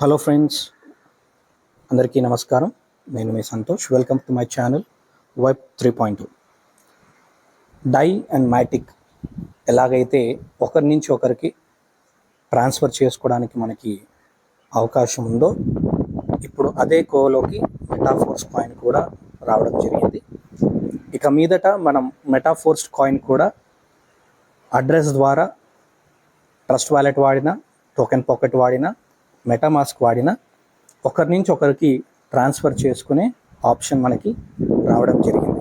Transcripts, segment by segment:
Hello friends, అందరికీ నమస్కారం. నేను మీ Santosh. Welcome to my channel web 3.2. డై అండ్ మ్యాటిక్ ఎలాగైతే ఒకరి నుంచి ఒకరికి ట్రాన్స్ఫర్ చేసుకోవడానికి మనకి అవకాశం ఉందో, ఇప్పుడు అదే కోలోకి మెటాఫోర్స్ కాయిన్ కూడా రావడం జరిగింది. ఇక మీదట మనం మెటాఫోర్స్ కాయిన్ కూడా అడ్రస్ ద్వారా ట్రస్ట్ వాలెట్ వాడినా, టోకెన్ పాకెట్ వాడినా, మెటామాస్క్ వాడినా ఒకరి నుంచి ఒకరికి ట్రాన్స్ఫర్ చేసుకునే ఆప్షన్ మనకి రావడం జరిగింది.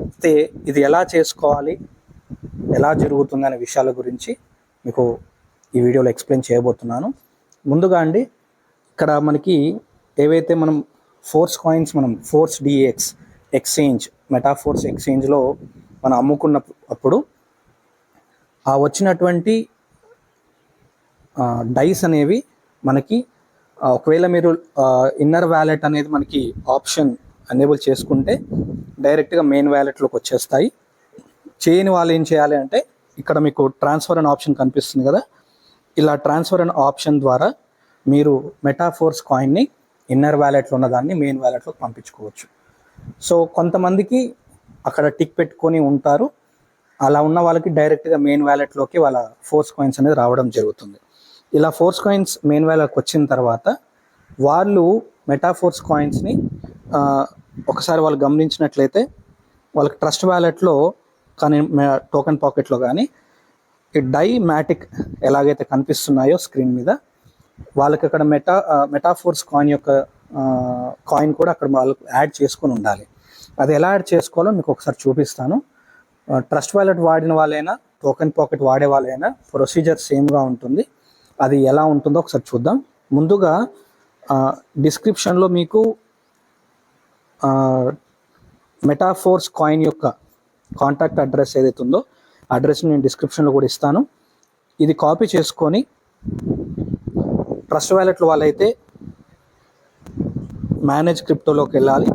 అయితే ఇది ఎలా చేసుకోవాలి, ఎలా జరుగుతుంది అనే విషయాల గురించి మీకు ఈ వీడియోలో ఎక్స్ప్లెయిన్ చేయబోతున్నాను. ముందుగా అండి, ఇక్కడ మనకి ఏవైతే మనం ఫోర్స్ కాయిన్స్ మనం ఫోర్స్ డిఎక్స్ ఎక్స్చేంజ్, మెటాఫోర్స్ ఎక్స్చేంజ్లో మనం అమ్ముకున్నప్పుడు ఆ వచ్చినటువంటి డైస్ అనేవి మనకి ఒకవేళ మీరు ఇన్నర్ వ్యాలెట్ అనేది మనకి ఆప్షన్ ఎనేబుల్ చేసుకుంటే డైరెక్ట్గా మెయిన్ వ్యాలెట్లోకి వచ్చేస్తాయి. చేయని వాళ్ళు ఏం చేయాలి అంటే, ఇక్కడ మీకు ట్రాన్స్ఫర్ అనే ఆప్షన్ కనిపిస్తుంది కదా, ఇలా ట్రాన్స్ఫర్ అనే ఆప్షన్ ద్వారా మీరు మెటాఫోర్స్ కాయిన్ని ఇన్నర్ వ్యాలెట్లో ఉన్నదాన్ని మెయిన్ వ్యాలెట్లోకి పంపించుకోవచ్చు. సో కొంతమందికి అక్కడ టిక్ పెట్టుకొని ఉంటారు, అలా ఉన్న వాళ్ళకి డైరెక్ట్గా మెయిన్ వ్యాలెట్లోకి వాళ్ళ ఫోర్స్ కాయిన్స్ అనేది రావడం జరుగుతుంది. ఇలా ఫోర్స్ కాయిన్స్ మెయిన్ వ్యాలెట్కి వచ్చిన తర్వాత వాళ్ళు మెటాఫోర్స్ కాయిన్స్ని ఒకసారి వాళ్ళు గమనించినట్లయితే వాళ్ళకి ట్రస్ట్ వ్యాలెట్లో కానీ టోకెన్ పాకెట్లో కానీ ఈ డై మ్యాటిక్ ఎలాగైతే కనిపిస్తున్నాయో స్క్రీన్ మీద, వాళ్ళకి అక్కడ మెటాఫోర్స్ కాయిన్ యొక్క కాయిన్ కూడా అక్కడ వాళ్ళకి యాడ్ చేసుకొని ఉండాలి. అది ఎలా యాడ్ చేసుకోవాలో మీకు ఒకసారి చూపిస్తాను. ట్రస్ట్ వ్యాలెట్ వాడిన వాళ్ళైనా, టోకెన్ పాకెట్ వాడే వాళ్ళైనా ప్రొసీజర్ సేమ్గా ఉంటుంది. అది ఎలా ఉంటుందో ఒకసారి చూద్దాం. ముందుగా డిస్క్రిప్షన్లో మీకు మెటాఫోర్స్ కాయిన్ యొక్క కాంటాక్ట్ అడ్రస్ ఏదైతే ఉందో అడ్రస్ని నేను డిస్క్రిప్షన్లో కూడా ఇస్తాను. ఇది కాపీ చేసుకొని ట్రస్ట్ వ్యాలెట్లో వాళ్ళైతే మేనేజ్ క్రిప్టోలోకి వెళ్ళాలి.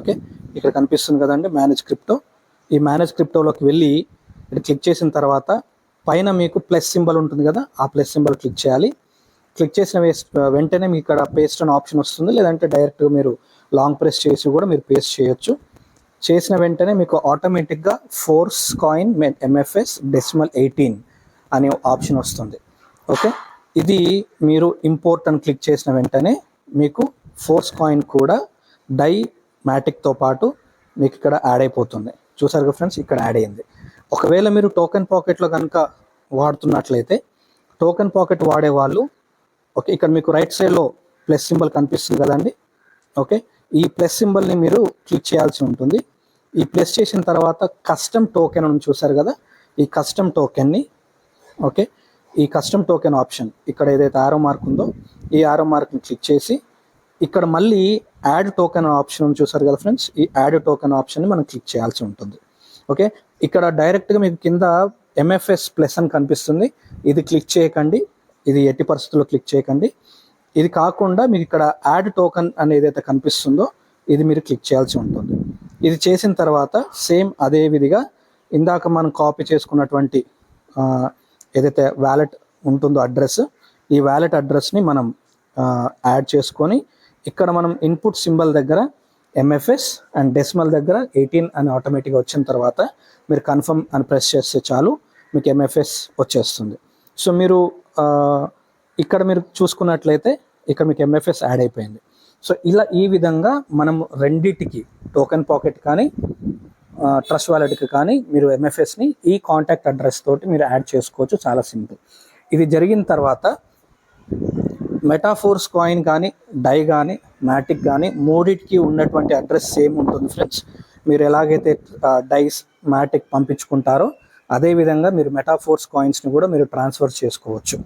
ఓకే, ఇక్కడ కనిపిస్తుంది కదండి మేనేజ్ క్రిప్టో. ఈ మేనేజ్ క్రిప్టోలోకి వెళ్ళి ఇక్కడ క్లిక్ చేసిన తర్వాత పైన మీకు ప్లస్ సింబల్ ఉంటుంది కదా, ఆ ప్లస్ సింబల్ క్లిక్ చేయాలి. క్లిక్ చేసిన వెంటనే మీకు ఇక్కడ పేస్ట్ అనే ఆప్షన్ వస్తుంది, లేదంటే డైరెక్ట్గా మీరు లాంగ్ ప్రెస్ చేసి కూడా మీరు పేస్ట్ చేయొచ్చు. చేసిన వెంటనే మీకు ఆటోమేటిక్గా ఫోర్స్ కాయిన్ ఎంఎఫ్ఎస్ డెసిమల్ 18 అనే ఆప్షన్ వస్తుంది. ఓకే, ఇది మీరు ఇంపోర్ట్ అని క్లిక్ చేసిన వెంటనే మీకు ఫోర్స్ కాయిన్ కూడా డై మ్యాటిక్తో పాటు మీకు ఇక్కడ యాడ్ అయిపోతుంది. చూసారు కదా ఫ్రెండ్స్, ఇక్కడ యాడ్ అయ్యింది. ఒకవేళ మీరు టోకెన్ పాకెట్లో కనుక వాడుతున్నట్లయితే, టోకెన్ పాకెట్ వాడే వాళ్ళు ఓకే, ఇక్కడ మీకు రైట్ సైడ్లో ప్లస్ సింబల్ కనిపిస్తుంది కదండి. ఓకే, ఈ ప్లస్ సింబల్ని మీరు క్లిక్ చేయాల్సి ఉంటుంది. ఈ ప్లస్ చేసిన తర్వాత కస్టమ్ టోకెన్ అని చూసారు కదా, ఈ కస్టమ్ టోకెన్ని ఓకే, ఈ కస్టమ్ టోకెన్ ఆప్షన్ ఇక్కడ ఏదైతే ఆరో మార్క్ ఉందో ఈ ఆరో మార్క్ని క్లిక్ చేసి ఇక్కడ మళ్ళీ యాడ్ టోకెన్ ఆప్షన్ చూసారు కదా ఫ్రెండ్స్, ఈ యాడ్ టోకెన్ ఆప్షన్ని మనం క్లిక్ చేయాల్సి ఉంటుంది. ఓకే, ఇక్కడ డైరెక్ట్గా మీకు కింద ఎంఎఫ్ఎస్ ప్లస్ అని కనిపిస్తుంది, ఇది క్లిక్ చేయకండి, ఇది ఎట్టి పరిస్థితుల్లో క్లిక్ చేయకండి. ఇది కాకుండా మీకు ఇక్కడ యాడ్ టోకెన్ అని ఏదైతే కనిపిస్తుందో ఇది మీరు క్లిక్ చేయాల్సి ఉంటుంది. ఇది చేసిన తర్వాత సేమ్ అదే విధిగా ఇందాక మనం కాపీ చేసుకున్నటువంటి ఏదైతే వ్యాలెట్ ఉంటుందో అడ్రస్, ఈ వ్యాలెట్ అడ్రస్ని మనం యాడ్ చేసుకొని ఇక్కడ మనం ఇన్పుట్ సింబల్ దగ్గర ఎంఎఫ్ఎస్ అండ్ డెసిమల్ దగ్గర 18 అని ఆటోమేటిక్గా వచ్చిన తర్వాత మీరు కన్ఫర్మ్ అని ప్రెస్ చేస్తే చాలు, మీకు ఎంఎఫ్ఎస్ వచ్చేస్తుంది. సో మీరు ఇక్కడ మీరు చూసుకున్నట్లయితే ఇక్కడ మీకు ఎంఎఫ్ఎస్ యాడ్ అయిపోయింది. సో ఇలా ఈ విధంగా మనం రెండిటికి టోకెన్ పాకెట్ కానీ ట్రస్ట్ వాలెట్కి కానీ మీరు ఎంఎఫ్ఎస్ని ఈ కాంటాక్ట్ అడ్రస్ తోటి మీరు యాడ్ చేసుకోవచ్చు. చాలా సింపుల్. ఇది జరిగిన తర్వాత మెటాఫోర్స్ కాయిన్ కానీ డై కానీ మ్యాటిక్ కానీ మూడింటికి ఉన్నటువంటి అడ్రస్ సేమ్ ఉంటుంది ఫ్రెండ్స్. మీరు ఎలాగైతే డైస్ మ్యాటిక్ పంపించుకుంటారో అదేవిధంగా మీరు మెటాఫోర్స్ కాయిన్స్ని కూడా మీరు ట్రాన్స్ఫర్ చేసుకోవచ్చు.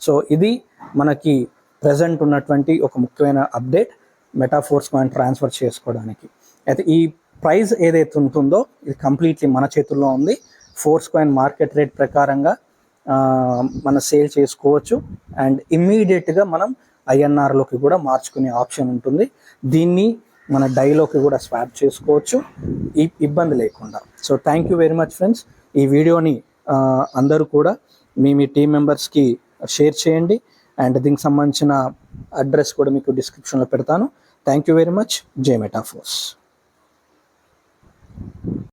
సో ఇది మనకి ప్రజెంట్ ఉన్నటువంటి ఒక ముఖ్యమైన అప్డేట్ మెటాఫోర్స్ కాయిన్ ట్రాన్స్ఫర్ చేసుకోవడానికి. అయితే ఈ ప్రైస్ ఏదైతే ఉంటుందో ఇది కంప్లీట్లీ మన చేతుల్లో ఉంది. ఫోర్స్ కాయిన్ మార్కెట్ రేట్ ప్రకారంగా మన సేల్ చేసుకోవచ్చు అండ్ ఇమ్మీడియట్గా మనం ఐఎన్ఆర్లోకి కూడా మార్చుకునే ఆప్షన్ ఉంటుంది. దీన్ని మన డైలోకి కూడా స్వాప్ చేసుకోవచ్చు ఈ ఇబ్బంది లేకుండా. So thank you very much friends. ఈ వీడియోని అందరూ కూడా మీ టీం మెంబర్స్కి షేర్ చేయండి అండ్ దీనికి సంబంధించిన అడ్రస్ కూడా మీకు డిస్క్రిప్షన్లో పెడతాను. Thank you very much. జై మెటాఫోర్స్.